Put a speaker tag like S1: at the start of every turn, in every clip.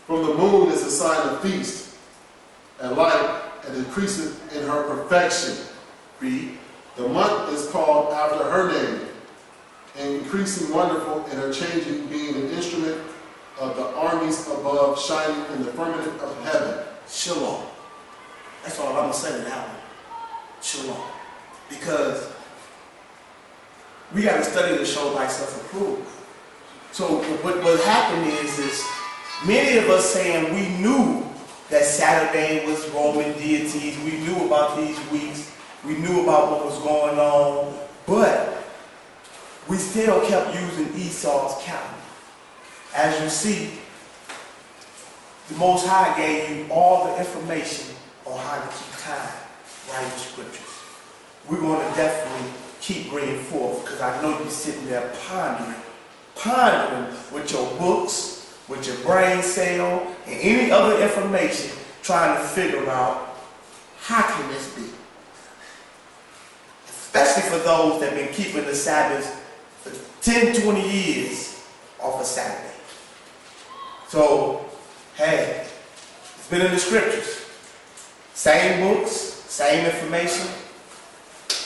S1: From the moon is a sign of feast and light, and increaseth in her perfection.
S2: Read.
S1: The month is called after her name, and increasing wonderful in her changing, being an instrument of the armies above, shining in the firmament of heaven.
S2: Shalom. That's all I'm going to say to that one. Shalom. Because we got to study to show thyself approved. So what happened is many of us saying we knew that Saturday was Roman deities. We knew about these weeks. We knew about what was going on. But we still kept using Esau's calendar. As you see, the Most High gave you all the information on how to keep time right in the scriptures. We're going to definitely keep bringing forth, because I know you're sitting there pondering with your books, with your brain cell, and any other information, trying to figure out how can this be. Especially for those that have been keeping the Sabbath for 10, 20 years off a Saturday. So, hey, it's been in the scriptures. Same books, same information.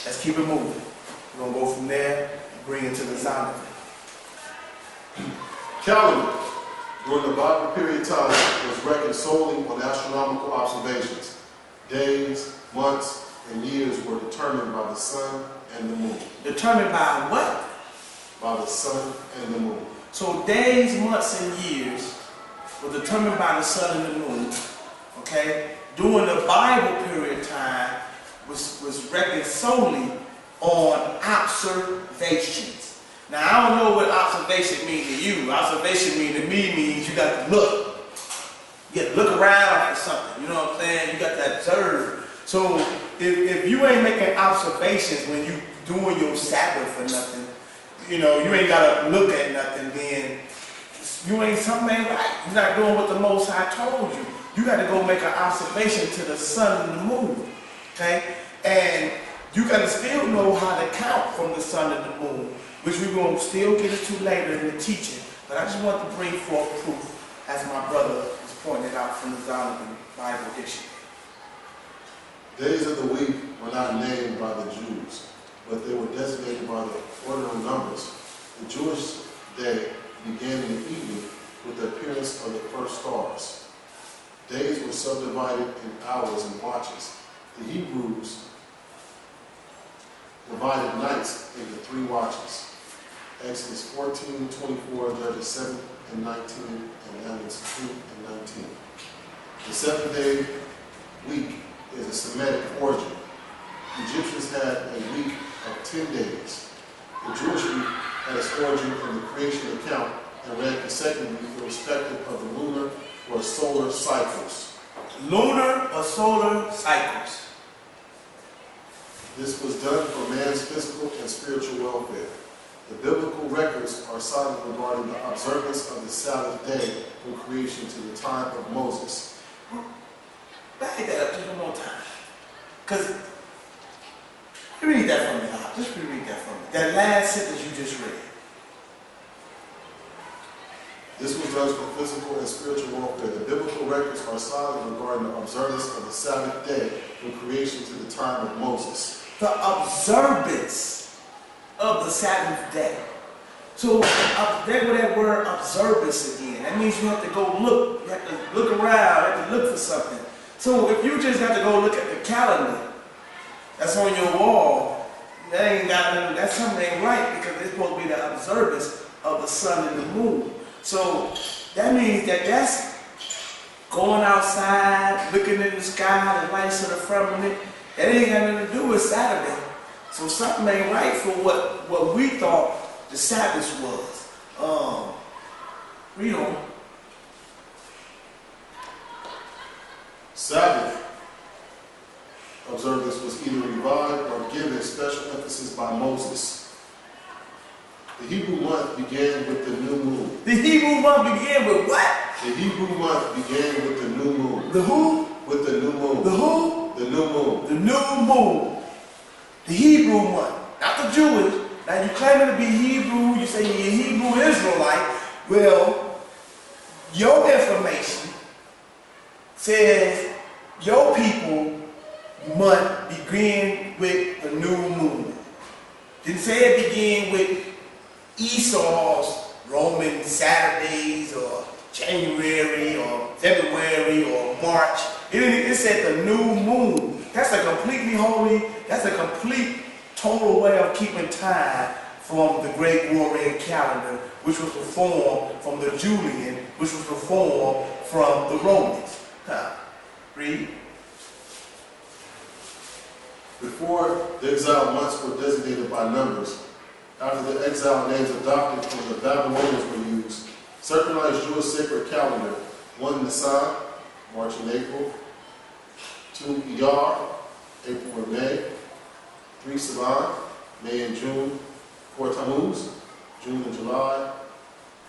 S2: Let's keep it moving. We're going to go from there and bring it to the Zion.
S1: Calendar during the Bible period time was reckoned solely on astronomical observations. Days, months, and years were determined by the sun and the moon.
S2: Determined by what?
S1: By the sun and the moon.
S2: So days, months, and years were determined by the sun and the moon. Okay? During the Bible period time was reckoned solely on observations. Now, I don't know what observation means to you. Observation means to me means you got to look. You got to look around for something. You know what I'm saying? You got to observe. So if you ain't making observations when you doing your Sabbath or nothing, you know, you ain't got to look at nothing, then you ain't, something ain't right. You're not doing what the Most High told you. You got to go make an observation to the sun and the moon. Okay? And you got to still know how to count from the sun and the moon, which we're going to still get into later in the teaching. But I just want to bring forth proof, as my brother has pointed out from the Zion Bible Dictionary.
S1: Days of the week were not named by the Jews, but they were designated by the ordinal numbers. The Jewish day began in the evening with the appearance of the first stars. Days were subdivided in hours and watches. The Hebrews divided nights into 3 watches. Exodus 14, 24, Judges 7 and 19, and Amos 2 and 19. The 7-day week is a Semitic origin. The Egyptians had a week of 10 days. The Jewish week had its origin in the creation account and ran consecutively irrespective of the lunar or solar cycles.
S2: Lunar or solar cycles.
S1: This was done for man's physical and spiritual welfare. The biblical records are silent regarding the observance of the Sabbath day from creation to the time of Moses.
S2: Back that up just one more time. Because, read that for me, Doc. Just reread that for me. That last sentence you just read.
S1: This was done for physical and spiritual welfare. The biblical records are silent regarding the observance of the Sabbath day from creation to the time of Moses.
S2: The observance of the Sabbath day. So there go that word observance again. That means you have to go look. You have to look around. You have to look for something. So if you just have to go look at the calendar that's on your wall, that something ain't right, because it's supposed to be the observance of the sun and the moon. So that means that that's going outside, looking in the sky, the lights of the firmament. That ain't got nothing to do with Saturday. So something ain't right for what we thought the Sabbath was. Read on.
S1: Sabbath observance was either revived or given special emphasis by Moses. The Hebrew month began with the new moon.
S2: The Hebrew month began with what?
S1: The Hebrew month began with the new moon.
S2: The who?
S1: With the new moon.
S2: The who?
S1: The new moon.
S2: The new moon. The Hebrew month. Not the Jewish. Now you claiming to be Hebrew, you say you're a Hebrew Israelite. Well, your information says your people month begin with the new moon. Didn't say it began with Esau's Roman Saturdays or January or February or March. It said the new moon. That's a completely holy, that's a complete total way of keeping time from the Gregorian calendar, which was reformed from the Julian, which was reformed from the Romans. Read.
S1: Before the exile months were designated by numbers, after the exile names adopted from the Babylonians were used, circularized Jewish sacred calendar, 1 Nisan, March and April, 2 Iyar, April and May, 3 Sivan, May and June, 4 Tammuz, June and July,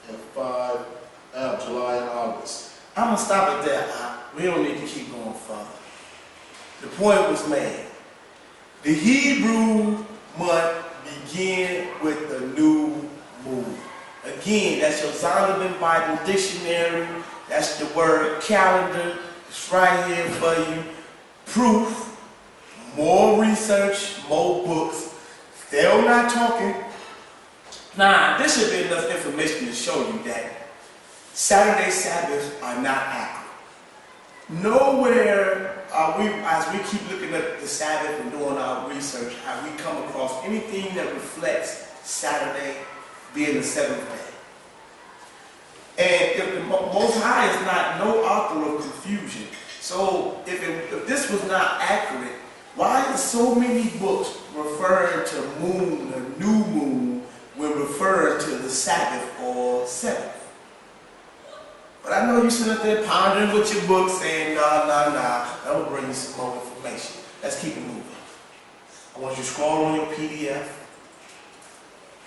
S1: and 5 Ab, July and August.
S2: I'm going to stop it there. We don't need to keep going further. The point was made. The Hebrew month began with the new moon. Again, that's your Zondervan Bible Dictionary. That's the word calendar. It's right here for you. Proof, more research, more books. Still not talking. Now, this should be enough information to show you that Saturday Sabbaths are not accurate. Nowhere are we, as we keep looking at the Sabbath and doing our research, have we come across anything that reflects Saturday being the seventh day. And if the Most High is not no author of confusion, so if this was not accurate, why is so many books referring to moon, the new moon, when referring to the Sabbath or seventh? But I know you sit up there pondering with your book saying, nah. That will bring you some more information. Let's keep it moving. I want you to scroll on your PDF.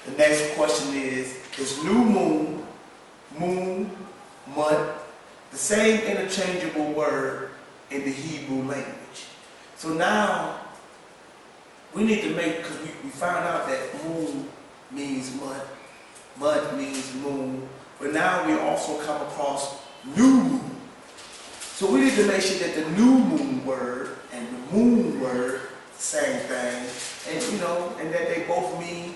S2: The next question is new moon, month, the same interchangeable word in the Hebrew language? So now, we need to make, because we found out that moon means month means moon, but now we also come across new moon. So we need to make sure that the new moon word and the moon word, same thing, and that they both mean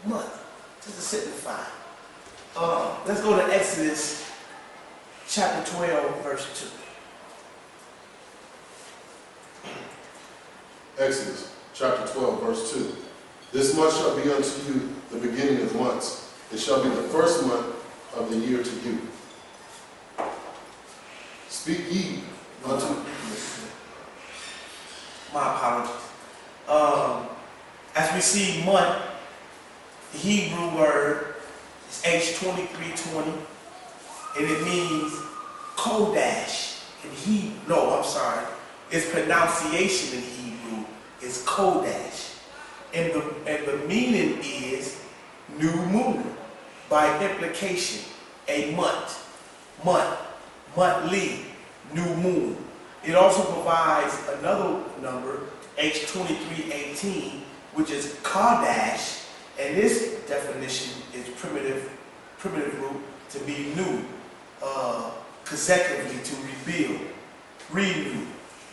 S2: month, just to signify. Let's go to Exodus chapter 12, verse
S1: 2. Exodus chapter 12, verse 2. This month shall be unto you the beginning of months. It shall be the first month of the year to you. Speak ye unto...
S2: My apologies. As we see month, the Hebrew word is H2320, and it means Kodash in Hebrew. No, I'm sorry. Its pronunciation in Hebrew is Kodash. And the meaning is new moon. By implication, a monthly, new moon. It also provides another number, H2318, which is Kodash, and this definition is primitive root to be new, consecutively to rebuild, renew,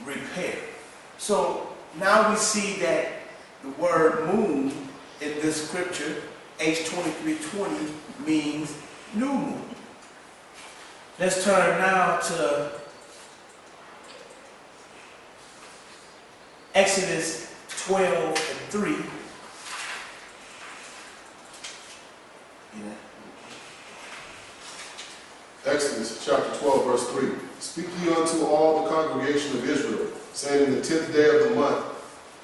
S2: repair. So now we see that the word moon in this scripture, H2320, means new moon. Let's turn now to Exodus 12 and 3.
S1: Exodus chapter 12, verse 3. Speak ye unto all the congregation of Israel, saying, in the 10th day of the month,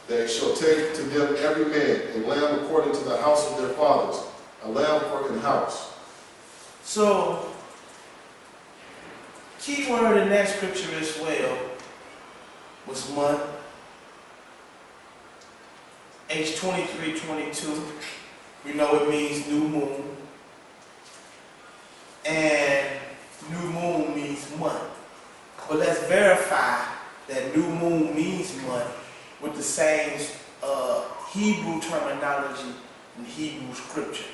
S1: they shall take to them every man a lamb according to the house of their fathers, a lamb for an house.
S2: So, key word in that scripture as well was month. H2322, we know it means new moon. And new moon means month. But let's verify that new moon means month with the same Hebrew terminology in Hebrew scripture.